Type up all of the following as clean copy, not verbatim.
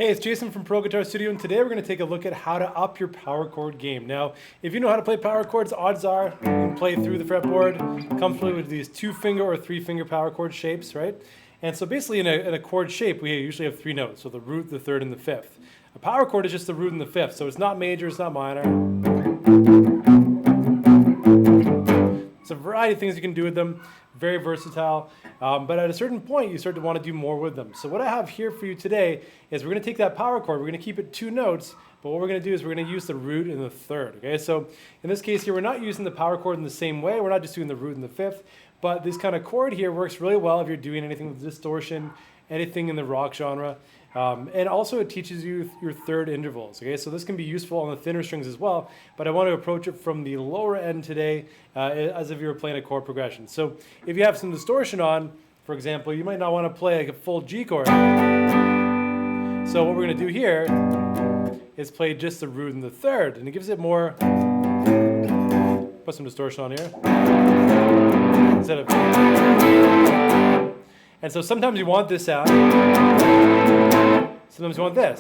Hey, it's Jason from Pro Guitar Studio, and today we're going to take a look at how to up your power chord game. Now, if you know how to play power chords, odds are you can play through the fretboard comfortably with these 2-finger or 3-finger power chord shapes, right? And so basically in a chord shape, we usually have 3 notes, so the root, the third, and the fifth. A power chord is just the root and the fifth, so it's not major, it's not minor. There's a variety of things you can do with them, very versatile, but at a certain point you start to want to do more with them. So what I have here for you today is we're going to take that power chord, we're going to keep it 2 notes, but what we're going to do is we're going to use the root and the third. Okay, so in this case here we're not using the power chord in the same way, we're not just doing the root and the fifth, but this kind of chord here works really well if you're doing anything with distortion, anything in the rock genre. And also it teaches you your third intervals, okay? So this can be useful on the thinner strings as well, but I want to approach it from the lower end today as if you were playing a chord progression. So if you have some distortion on, for example, you might not want to play like a full G chord. So what we're going to do here is play just the root and the third, and it gives it more, put some distortion on here, instead of, and so sometimes you want this sound, sometimes you want this.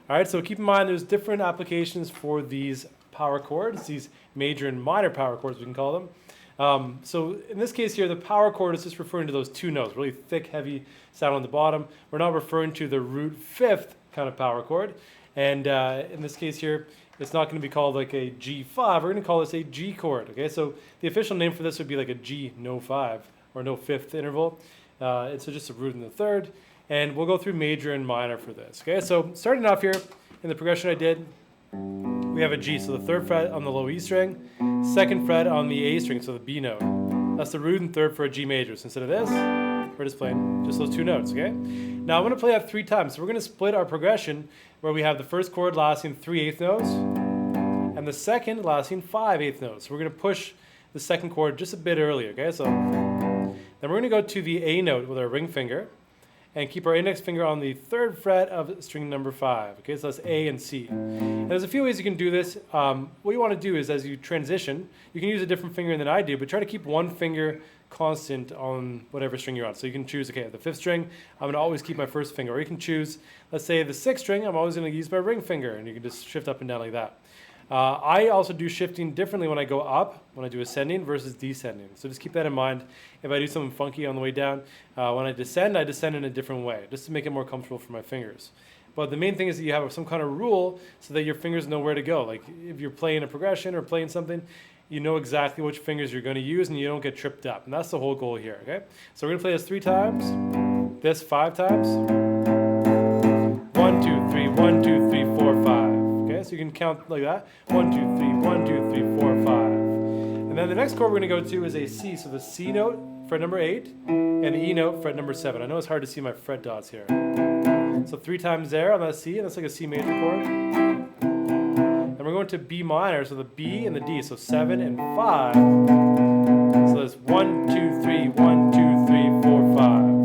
All right, so keep in mind there's different applications for these power chords, these major and minor power chords we can call them. So in this case here, the power chord is just referring to those 2 notes, really thick, heavy sound on the bottom. We're not referring to the root fifth kind of power chord. And in this case here, it's not going to be called like a G5, we're going to call this a G chord. Okay, so the official name for this would be like a G no 5 or no fifth interval. It's just a root and the third. And we'll go through major and minor for this. Okay, so starting off here in the progression I did, we have a G, so the 3rd fret on the low E string, 2nd fret on the A string, so the B note. That's the root and third for a G major. So instead of this, we're just playing just those 2 notes, okay? Now I'm going to play that 3 times. So we're going to split our progression where we have the first chord lasting 3/8 notes and the second lasting 5/8 notes. So we're going to push the second chord just a bit early, okay? So then we're going to go to the A note with our ring finger and keep our index finger on the 3rd fret of string number 5. Okay, so that's A and C. And there's a few ways you can do this. What you want to do is as you transition, you can use a different finger than I do, but try to keep one finger constant on whatever string you're on. So you can choose, okay, the 5th string, I'm going to always keep my 1st finger. Or you can choose, let's say the 6th string, I'm always going to use my ring finger, and you can just shift up and down like that. I also do shifting differently when I go up, when I do ascending versus descending. So just keep that in mind. If I do something funky on the way down, when I descend in a different way, just to make it more comfortable for my fingers. But the main thing is that you have some kind of rule so that your fingers know where to go. Like if you're playing a progression or playing something, you know exactly which fingers you're going to use and you don't get tripped up. And that's the whole goal here, okay? So we're going to play this 3 times, this 5 times. 1, 2, 3, 1, 2, 3, 4, 5. Okay, so you can count like that. 1, 2, 3, 1, 2, 3, 4, 5. And then the next chord we're going to go to is a C. So the C note, fret number 8, and the E note, fret number 7. I know it's hard to see my fret dots here. So 3 times there on that C, and that's like a C major chord. And we're going to B minor, so the B and the D, so 7 and 5. So that's 1, 2, 3, 1, 2, 3, 4, 5.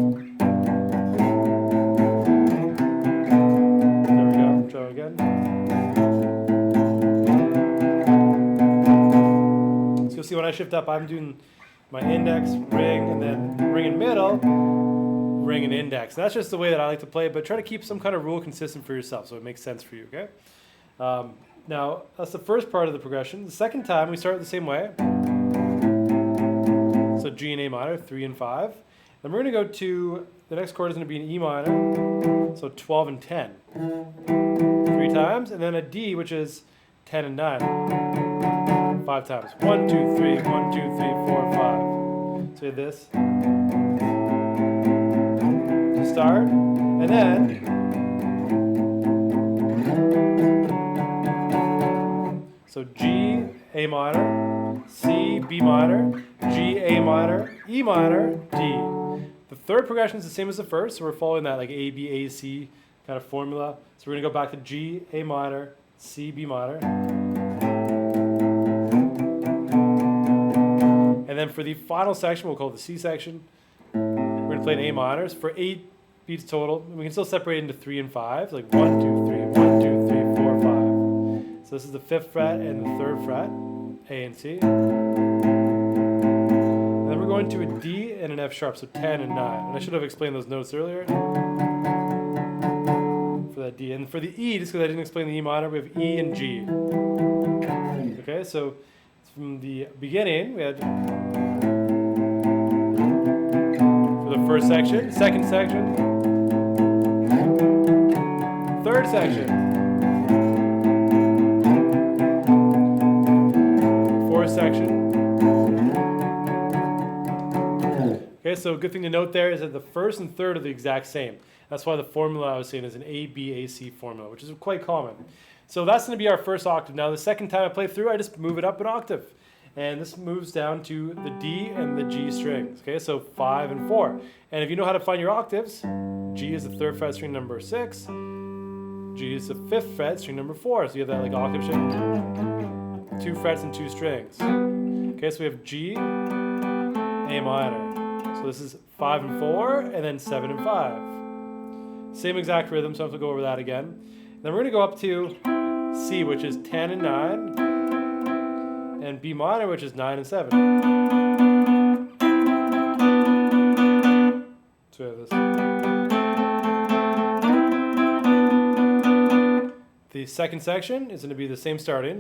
There we go, try it again. So you'll see when I shift up, I'm doing my index, ring, and then ring and middle, ring and index. And that's just the way that I like to play it, but try to keep some kind of rule consistent for yourself so it makes sense for you, okay? Now, that's the first part of the progression. The second time, we start the same way. So G and A minor, 3 and 5. Then we're going to go to, the next chord is going to be an E minor, so 12 and 10. 3 times, and then a D, which is 10 and 9. 5 times. 1, 2, 3, 1, 2, 3, 4, 5. So you have this to start, and then so G, A minor, C, B minor, G, A minor, E minor, D. The third progression is the same as the first, so we're following that like A, B, A, C kind of formula. So we're going to go back to G, A minor, C, B minor. And then for the final section, we'll call it the C section. We're going to play in A minors for 8 beats total. We can still separate into 3 and 5, like 1, 2, 3, 1, 2, 3, 4, 5. So this is the 5th fret and the 3rd fret, A and C. And then we're going to a D and an F sharp, so 10 and 9. And I should have explained those notes earlier. that D. And for the E, just because I didn't explain the E minor, we have E and G. Okay, so from the beginning, we had for the first section, second section, third section, fourth section. Okay, so a good thing to note there is that the first and third are the exact same. That's why the formula I was saying is an A-B-A-C formula, which is quite common. So that's going to be our first octave. Now the second time I play through, I just move it up an octave. And this moves down to the D and the G strings. Okay, so 5 and 4. And if you know how to find your octaves, G is the 3rd fret, string number 6. G is the 5th fret, string number 4. So you have that like octave shape. 2 frets and 2 strings. Okay, so we have G, A minor. So this is 5 and 4, and then 7 and 5. Same exact rhythm, so I have to go over that again. Then we're going to go up to C, which is 10 and 9, and B minor, which is 9 and 7. So we have this. The second section is going to be the same starting,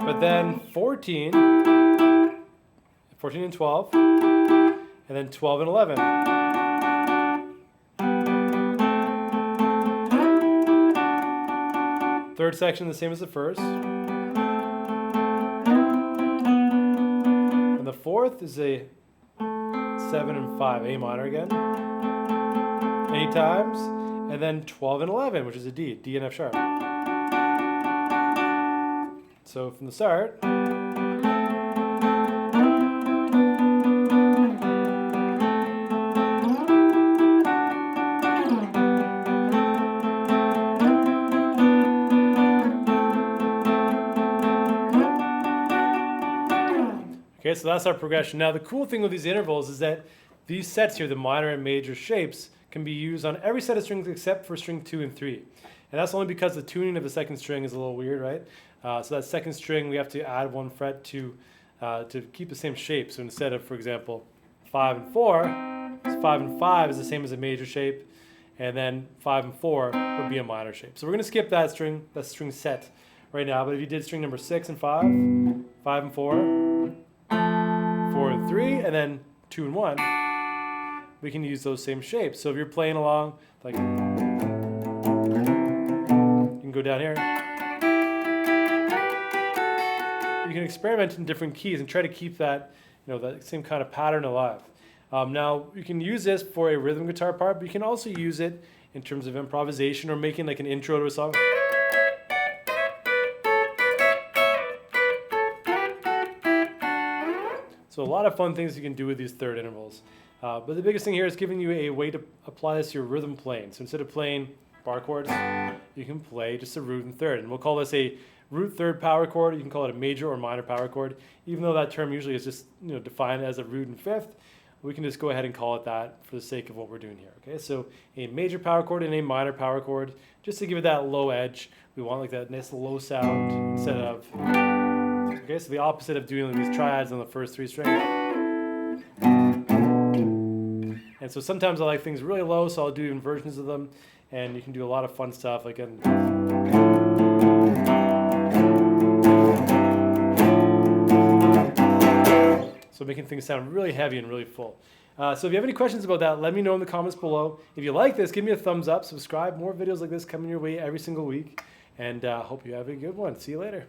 but then 14 and 12, and then 12 and 11. Third section the same as the first. And the fourth is a 7 and 5, A minor again. 8 times, and then 12 and 11, which is a D, D and F sharp. So from the start. Okay, so that's our progression. Now the cool thing with these intervals is that these sets here, the minor and major shapes, can be used on every set of strings except for string 2 and 3. And that's only because the tuning of the second string is a little weird, right? So that second string, we have to add 1 fret to keep the same shape. So instead of, for example, 5 and 4, 5 and 5 is the same as a major shape, and then 5 and 4 would be a minor shape. So we're going to skip that string set right now, but if you did string number 6 and 5, 5 and 4, 4 and 3, and then 2 and 1, we can use those same shapes. So if you're playing along, like, you can go down here. You can experiment in different keys and try to keep that, that same kind of pattern alive. Now, you can use this for a rhythm guitar part, but you can also use it in terms of improvisation or making like an intro to a song. So a lot of fun things you can do with these third intervals. But the biggest thing here is giving you a way to apply this to your rhythm playing. So instead of playing bar chords, you can play just a root and third. And we'll call this a root third power chord. You can call it a major or minor power chord. Even though that term usually is just defined as a root and fifth, we can just go ahead and call it that for the sake of what we're doing here. Okay, so a major power chord and a minor power chord, just to give it that low edge. We want like that nice low sound instead of. Okay, so the opposite of doing these triads on the first 3 strings. And so sometimes I like things really low, so I'll do inversions of them, and you can do a lot of fun stuff like so making things sound really heavy and really full. So if you have any questions about that, let me know in the comments below. If you like this, give me a thumbs up, subscribe. More videos like this coming your way every single week, and hope you have a good one. See you later.